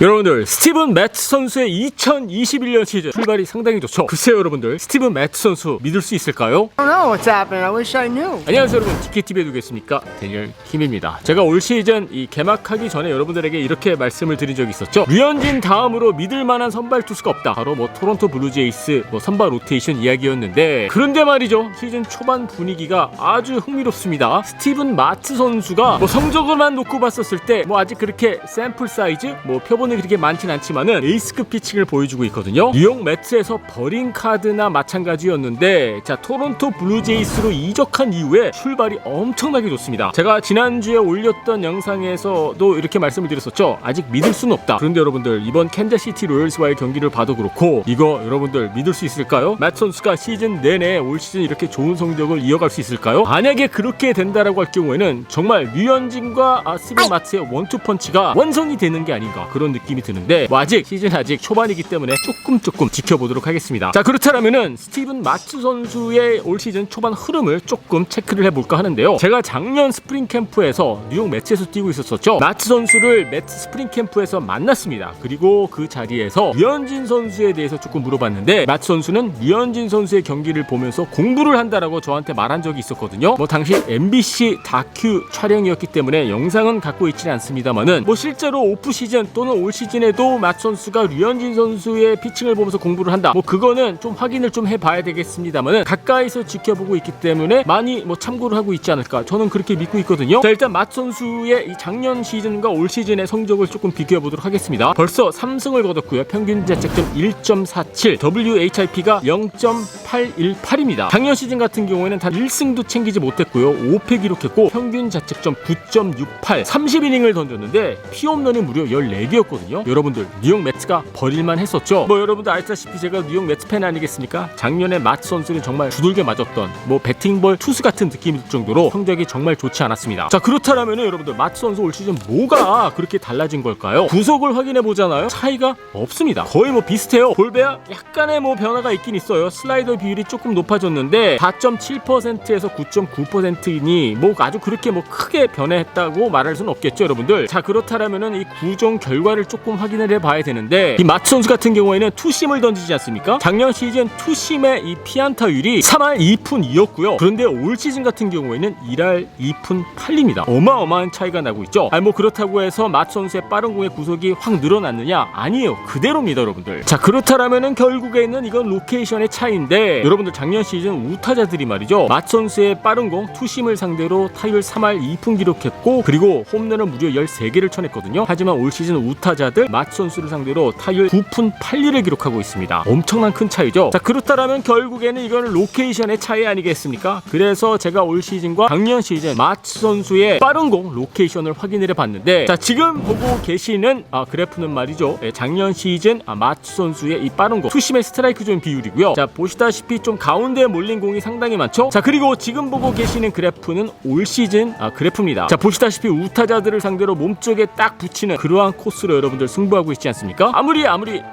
여러분들 스티븐 매트 선수의 2021년 시즌 출발이 상당히 좋죠. 글쎄요 여러분들 스티븐 매트 선수 믿을 수 있을까요? I don't know what's happening. I wish I knew. 안녕하세요 여러분, DKTV에 누구겠습니까? 데니얼 킴입니다. 제가 올 시즌 이 개막하기 전에 여러분들에게 이렇게 말씀을 드린 적이 있었죠. 류현진 다음으로 믿을 만한 선발 투수가 없다. 바로 토론토 블루제이스 선발 로테이션 이야기였는데, 그런데 말이죠, 시즌 초반 분위기가 아주 흥미롭습니다. 스티븐 마트 선수가 성적을만 놓고 봤었을 때 아직 그렇게 샘플 사이즈 표본이 그렇게 많진 않지만은 에이스급 피칭을 보여주고 있거든요. 뉴욕 매츠에서 버린 카드나 마찬가지였는데, 자 토론토 블루제이스로 이적한 이후에 출발이 엄청나게 좋습니다. 제가 지난주에 올렸던 영상에서도 이렇게 말씀을 드렸었죠. 아직 믿을 수는 없다. 그런데 여러분들 이번 캔자시티 로열스와의 경기를 봐도 그렇고, 이거 여러분들 믿을 수 있을까요? 매트 선수가 시즌 내내 올 시즌 이렇게 좋은 성적을 이어갈 수 있을까요? 만약에 그렇게 된다라고 할 경우에는 정말 류현진과 스티븐 마트의 원투펀치가 완성이 되는 게 아닌가, 그런 느낌이 드는데, 아직 시즌 아직 초반이기 때문에 조금 지켜보도록 하겠습니다. 자 그렇다면은 스티븐 마트 선수의 올 시즌 초반 흐름을 조금 체크를 해볼까 하는데요. 제가 작년 스프링 캠프에서 뉴욕 매츠에서 뛰고 있었죠. 마트 선수를 매트 스프링 캠프에서 만났습니다. 그리고 그 자리에서 류현진 선수에 대해서 조금 물어봤는데, 마트 선수는 류현진 선수의 경기를 보면서 공부를 한다라고 저한테 말한 적이 있었거든요. 당시 MBC 다큐 촬영이었기 때문에 영상은 갖고 있지는 않습니다만은 실제로 오프 시즌 또는 올 시즌에도 마트 선수가 류현진 선수의 피칭을 보면서 공부를 한다, 그거는 좀 확인을 좀 해봐야 되겠습니다만은 가까이서 지켜보고 있기 때문에 많이 참고를 하고 있지 않을까, 저는 그렇게 믿고 있거든요. 자 일단 마트 선수의 이 작년 시즌과 올 시즌의 성적을 조금 비교해보도록 하겠습니다. 벌써 3승을 거뒀고요. 평균 자책점 1.47, WHIP가 0.818입니다. 작년 시즌 같은 경우에는 단 1승도 챙기지 못했고요. 5패 기록했고 평균 자책점 9.68, 30이닝을 던졌는데 피홈런이 무려 14개였거든요. 여러분들 뉴욕 매츠가 버릴만 했었죠. 여러분들 아시다시피 제가 뉴욕 매츠 팬 아니겠습니까? 작년에 마트 선수는 정말 두들겨 맞았던 배팅볼 투수 같은 느낌이 들 정도로 성적이 정말 좋지 않았습니다. 자 그렇다면은 여러분들 마트 선수 올 시즌 뭐가 그렇게 달라진 걸까요? 구속을 확인해 보잖아요. 차이가 없습니다. 거의 비슷해요. 볼베아 약간의 변화가 있긴 있어요. 슬라이더 비율이 조금 높아졌는데 4.7%에서 9.9%이니 아주 그렇게 크게 변했다고 말할 수는 없겠죠 여러분들. 자 그렇다면은 이 구종 결과를 조금 확인을 해봐야 되는데, 이 마트 선수 같은 경우에는 투심을 던지지 않습니까? 작년 시즌 투심의 이 피안타율이 3할 2푼 2였고요. 그런데 올 시즌 같은 경우에는 1할 2푼 8입니다. 어마어마한 차이가 나고 있죠. 그렇다고 해서 마트 선수의 빠른 공의 구속이 확 늘어났느냐? 아니에요. 그대로입니다 여러분들. 자 그렇다면은 결국에는 이건 로케이션의 차이인데, 여러분들 작년 시즌 우타자들이 말이죠, 마트 선수의 빠른 공 투심을 상대로 타율 3할 2푼 기록했고, 그리고 홈런을 무려 13개를 쳐냈거든요. 하지만 올 시즌 우타자들 마트 선수를 상대로 타율 9푼 8리를 기록하고 있습니다. 엄청난 큰 차이죠. 자 그렇다면 결국에는 이거는 로케이션의 차이 아니겠습니까? 그래서 제가 올 시즌과 작년 시즌 마트 선수의 빠른 공 로케이션을 확인을 해봤는데, 자 지금 보고 계시는 그래프는 말이죠, 작년 시즌 마트 선수의 이 빠른 공 투심의 스트라이크 존 비율이고요. 자 보시다시피 좀 가운데에 몰린 공이 상당히 많죠. 자 그리고 지금 보고 계시는 그래프는 올 시즌 그래프입니다. 자 보시다시피 우타자들을 상대로 몸쪽에 딱 붙이는 그러한 코스로 여러분들 승부하고 있지 않습니까? 아무리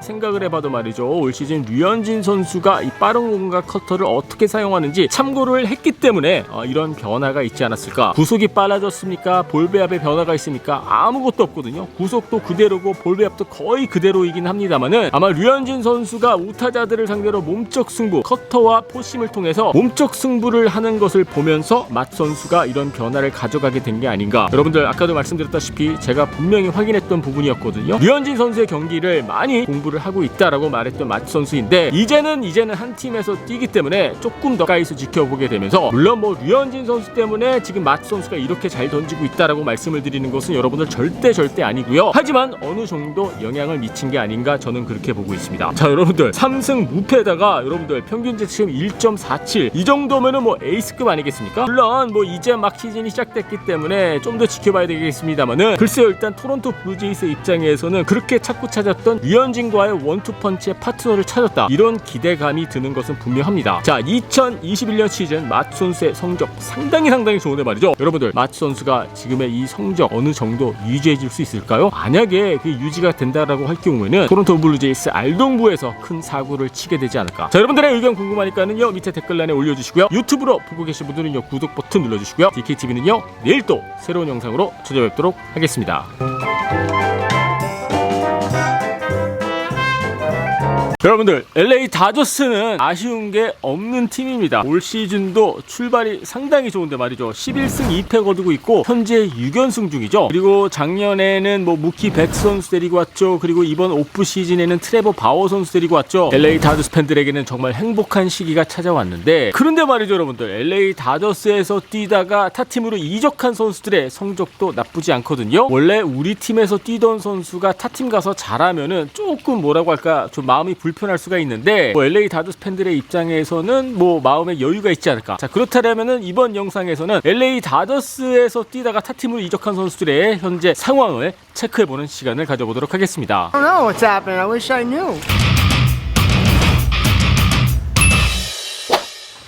생각을 해봐도 말이죠, 올 시즌 류현진 선수가 이 빠른 공과 커터를 어떻게 사용하는지 참고를 했기 때문에 이런 변화가 있지 않았을까. 구속이 빨라졌습니까? 볼배압의 변화가 있습니까? 아무것도 없거든요. 구속도 그대로고 볼배압도 거의 그대로이긴 합니다만은, 아마 류현진 선수가 우타자들을 상대로 몸쪽 승부, 커터와 포심을 통해서 몸쪽 승부를 하는 것을 보면서 마트 선수가 이런 변화를 가져가게 된 게 아닌가. 여러분들 아까도 말씀드렸다시피 제가 분명히 확인했던 부분이었거든요. 류현진 선수의 경기를 많이 공부를 하고 있다라고 말했던 마트 선수인데, 이제는 한 팀에서 뛰기 때문에 조금 더 가까이서 지켜보게 되면서, 물론 류현진 선수 때문에 지금 마트 선수가 이렇게 잘 던지고 있다라고 말씀을 드리는 것은 여러분들 절대 아니고요. 하지만 어느 정도 영향을 미친 게 아닌가, 저는 그렇게 보고 있습니다. 자 여러분들 3승 무패에다가 여러분들 평균 자책점 1.47, 이 정도면은 에이스급 아니겠습니까? 물론 이제 막 시즌이 시작됐기 때문에 좀 더 지켜봐야 되겠습니다만은, 글쎄요 일단 토론토 블루제이스 입장에서는 그렇게 찾고 찾았던 류현진과의 원투펀치의 파트너를 찾았다, 이런 기대감이 드는 것은 분명합니다. 자 2021년 시즌 마트 선수의 성적 상당히 좋은데 말이죠, 여러분들 마트 선수가 지금의 이 성적 어느 정도 유지해줄 수 있을까요? 만약에 그게 유지가 된다라고 할 경우에는 토론토 블루제이스 알동부에서 큰 사고를 치게 되지 않을까. 자 여러분들의 의견 궁금하니까는요 밑에 댓글란에 올려주시고요, 유튜브로 보고 계신 분들은요 구독 버튼 눌러주시고요, DKTV는요 내일 또 새로운 영상으로 찾아뵙도록 하겠습니다. 여러분들, LA 다저스는 아쉬운 게 없는 팀입니다. 올 시즌도 출발이 상당히 좋은데 말이죠. 11승 2패 거두고 있고 현재 6연승 중이죠. 그리고 작년에는 뭐 무키 베츠 선수 데리고 왔죠. 그리고 이번 오프 시즌에는 트레버 바워 선수 데리고 왔죠. LA 다저스 팬들에게는 정말 행복한 시기가 찾아왔는데, 그런데 말이죠 여러분들, LA 다저스에서 뛰다가 타팀으로 이적한 선수들의 성적도 나쁘지 않거든요. 원래 우리 팀에서 뛰던 선수가 타팀 가서 잘하면은 조금 뭐라고 할까, 좀 마음이 불편할 수가 있는데, 뭐 LA 다저스 팬들의 입장에서는 뭐 마음에 여유가 있지 않을까. 자, 그렇다면은 이번 영상에서는 LA 다저스에서 뛰다가 타팀으로 이적한 선수들의 현재 상황을 체크해보는 시간을 가져보도록 하겠습니다. I don't know what's happening. I wish I knew.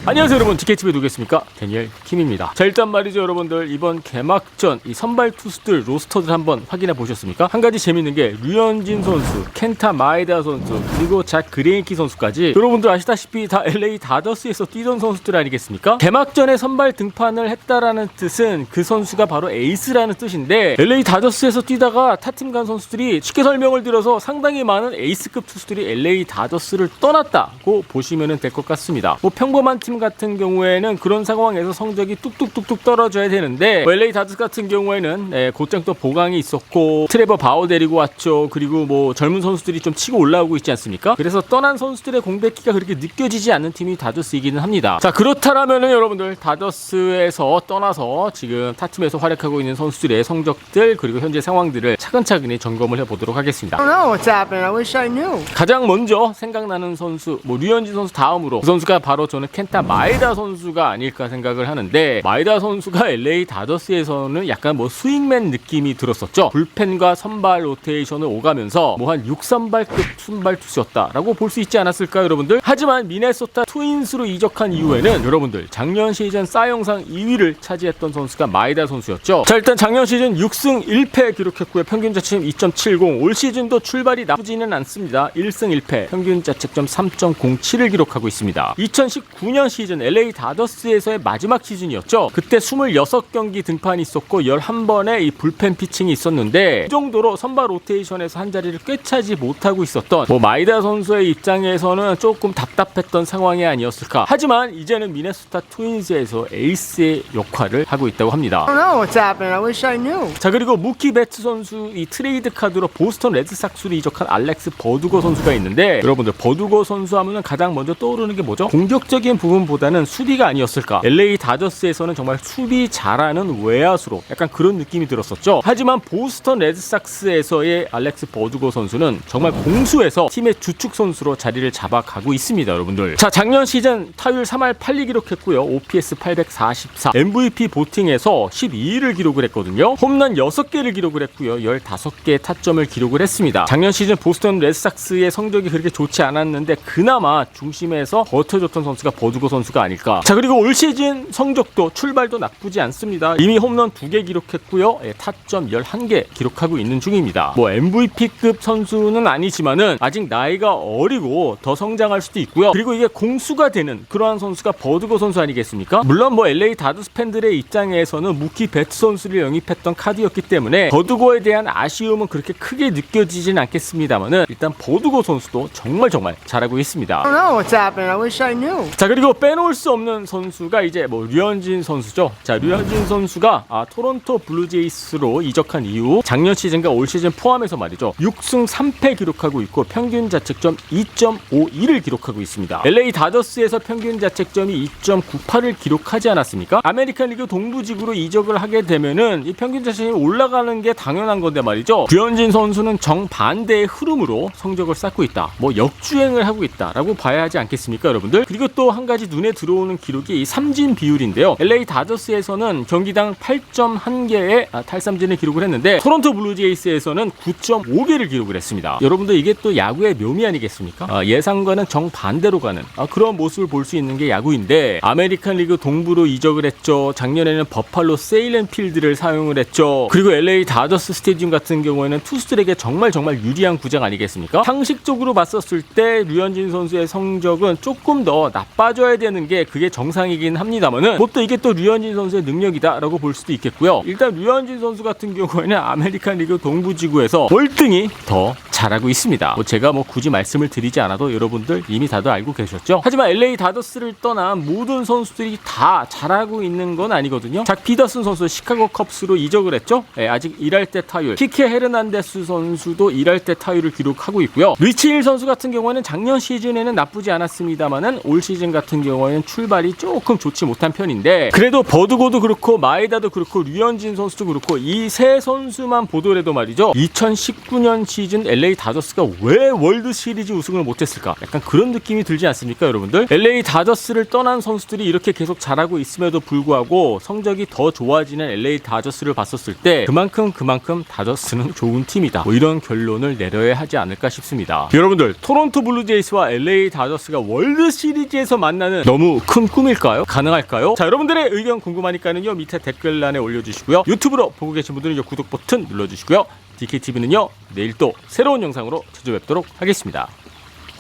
안녕하세요 여러분, TKTV에 누구겠습니까? 데니엘 킴입니다. 자, 일단 말이죠 여러분들, 이번 개막전 이 선발 투수들 로스터들 한번 확인해 보셨습니까? 한 가지 재밌는 게 류현진 선수, 켄타 마에다 선수, 그리고 작 그레인키 선수까지 여러분들 아시다시피 다 LA 다저스에서 뛰던 선수들 아니겠습니까? 개막전에 선발 등판을 했다라는 뜻은 그 선수가 바로 에이스라는 뜻인데, LA 다저스에서 뛰다가 타팀 간 선수들이 쉽게 설명을 드려서 상당히 많은 에이스급 투수들이 LA 다저스를 떠났다고 보시면 될 것 같습니다. 뭐 평범한 팀 같은 경우에는 그런 상황에서 성적이 뚝뚝뚝뚝 떨어져야 되는데, LA 다저스 같은 경우에는 곧장 또 보강이 있었고 트레버 바워 데리고 왔죠. 그리고 뭐 젊은 선수들이 좀 치고 올라오고 있지 않습니까? 그래서 떠난 선수들의 공백기가 그렇게 느껴지지 않는 팀이 다저스이기는 합니다. 자, 그렇다면은 여러분들, 다저스에서 떠나서 지금 타팀에서 활약하고 있는 선수들의 성적들 그리고 현재 상황들을 차근차근히 점검을 해보도록 하겠습니다. I don't know what's happening. I wish I knew. 가장 먼저 생각나는 선수, 뭐 류현진 선수 다음으로 그 선수가 바로 저는 켄타 마에다 선수가 아닐까 생각을 하는데, 마에다 선수가 LA 다저스에서는 약간 뭐 스윙맨 느낌이 들었었죠. 불펜과 선발 로테이션을 오가면서 뭐 한 6선발급 선발 투수였다라고 볼 수 있지 않았을까요 여러분들? 하지만 미네소타 트윈스로 이적한 이후에는 여러분들, 작년 시즌 싸영상 2위를 차지했던 선수가 마에다 선수였죠. 자, 일단 작년 시즌 6승 1패 기록했고요. 평균 자책점 2.70. 올 시즌도 출발이 나쁘지는 않습니다. 1승 1패, 평균 자책점 3.07을 기록하고 있습니다. 2019년 시즌 LA 다저스에서의 마지막 시즌이었죠. 그때 26경기 등판이 있었고 11번의 이 불펜 피칭이 있었는데, 그 정도로 선발 로테이션에서 한 자리를 꿰차지 못하고 있었던 뭐 마이다 선수의 입장에서는 조금 답답했던 상황이 아니었을까. 하지만 이제는 미네소타 트윈스에서 에이스의 역할을 하고 있다고 합니다. I don't know what's happening. I wish I knew. 자, 그리고 무키 베츠 선수, 이 트레이드 카드로 보스턴 레드삭스로 이적한 알렉스 버두거 선수가 있는데, 여러분들 버두거 선수 하면은 가장 먼저 떠오르는 게 뭐죠? 공격적인 부분보다는 수비가 아니었을까. LA 다저스에서는 정말 수비 잘하는 외야수로 약간 그런 느낌이 들었었죠. 하지만 보스턴 레드삭스에서의 알렉스 버두거 선수는 정말 공수에서 팀의 주축 선수로 자리를 잡아가고 있습니다 여러분들. 자, 작년 시즌 타율 3할 8리 기록했고요. OPS 844, MVP 보팅에서 12위를 기록을 했거든요. 홈런 6개를 기록을 했고요. 15개의 타점을 기록을 했습니다. 작년 시즌 보스턴 레드삭스의 성적이 그렇게 좋지 않았는데 그나마 중심에서 버텨줬던 선수가 버두거 선수가 아닐까. 자, 그리고 올 시즌 성적도 출발도 나쁘지 않습니다. 이미 홈런 2개 기록했고요. 타점 11개 기록하고 있는 중입니다. 뭐 MVP급 선수는 아니지만은 아직 나이가 어리고 더 성장할 수도 있고요. 그리고 이게 공수가 되는 그러한 선수가 버두거 선수 아니겠습니까? 물론 뭐 LA 다저스 팬들의 입장에서는 무키 베츠 선수를 영입했던 카드였기 때문에 버두거에 대한 아쉬움은 그렇게 크게 느껴지진 않겠습니다만은, 일단 버두거 선수도 정말 잘하고 있습니다. I don't know what's happening. I wish I knew. 자, 그리고 빼놓을 수 없는 선수가 이제 뭐 류현진 선수죠. 자, 류현진 선수가 토론토 블루제이스로 이적한 이후 작년 시즌과 올 시즌 포함해서 말이죠, 6승 3패 기록하고 있고 평균 자책점 2.52를 기록하고 있습니다. LA 다저스에서 평균 자책점이 2.98을 기록하지 않았습니까? 아메리칸 리그 동부지구로 이적을 하게 되면은 이 평균 자책점이 올라가는 게 당연한 건데 말이죠, 류현진 선수는 정반대의 흐름으로 성적을 쌓고 있다, 뭐 역주행을 하고 있다라고 봐야 하지 않겠습니까 여러분들? 그리고 또 한 가지 눈에 들어오는 기록이 이 삼진 비율인데요. LA 다저스에서는 경기당 8.1개의 탈삼진을 기록을 했는데, 토론토 블루제이스에서는 9.5개를 기록을 했습니다. 여러분들, 이게 또 야구의 묘미 아니겠습니까? 예상과는 정반대로 가는 그런 모습을 볼 수 있는 게 야구인데, 아메리칸 리그 동부로 이적을 했죠. 작년에는 버팔로 세일렌 필드를 사용을 했죠. 그리고 LA 다저스 스테디움 같은 경우에는 투수들에게 정말 유리한 구장 아니겠습니까? 상식적으로 봤었을 때 류현진 선수의 성적은 조금 더 나빠져야 끝까지 하는 게 그게 정상이긴 합니다만은 뭐 또 이게 또 류현진 선수의 능력이다라고 볼 수도 있겠고요. 일단 류현진 선수 같은 경우에는 아메리칸 리그 동부지구에서 월등히 더 잘하고 있습니다. 제가 굳이 말씀을 드리지 않아도 여러분들 이미 다들 알고 계셨죠? 하지만 LA 다저스를 떠난 모든 선수들이 다 잘하고 있는 건 아니거든요. 작 피더슨 선수 시카고 컵스로 이적을 했죠. 아직 일할 때 타율. 키케 헤르난데스 선수도 일할 때 타율을 기록하고 있고요. 리치 힐 선수 같은 경우에는 작년 시즌에는 나쁘지 않았습니다만은 올 시즌 같은 경우에는 출발이 조금 좋지 못한 편인데 그래도 버드고도 그렇고 마에다도 그렇고 류현진 선수도 그렇고 이 세 선수만 보더라도 말이죠. 2019년 시즌 LA 다저스가 왜 월드 시리즈 우승을 못했을까? 약간 그런 느낌이 들지 않습니까, 여러분들? LA 다저스를 떠난 선수들이 이렇게 계속 잘하고 있음에도 불구하고 성적이 더 좋아지는 LA 다저스를 봤었을 때 그만큼 다저스는 좋은 팀이다. 이런 결론을 내려야 하지 않을까 싶습니다. 여러분들, 토론토 블루제이스와 LA 다저스가 월드 시리즈에서 만나는 너무 큰 꿈일까요? 가능할까요? 자, 여러분들의 의견 궁금하니까는요 밑에 댓글란에 올려주시고요. 유튜브로 보고 계신 분들은 구독 버튼 눌러주시고요. DKTV는요 내일 또 새로운 영상으로 찾아뵙도록 하겠습니다.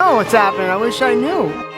Oh, what's happening? I wish I knew.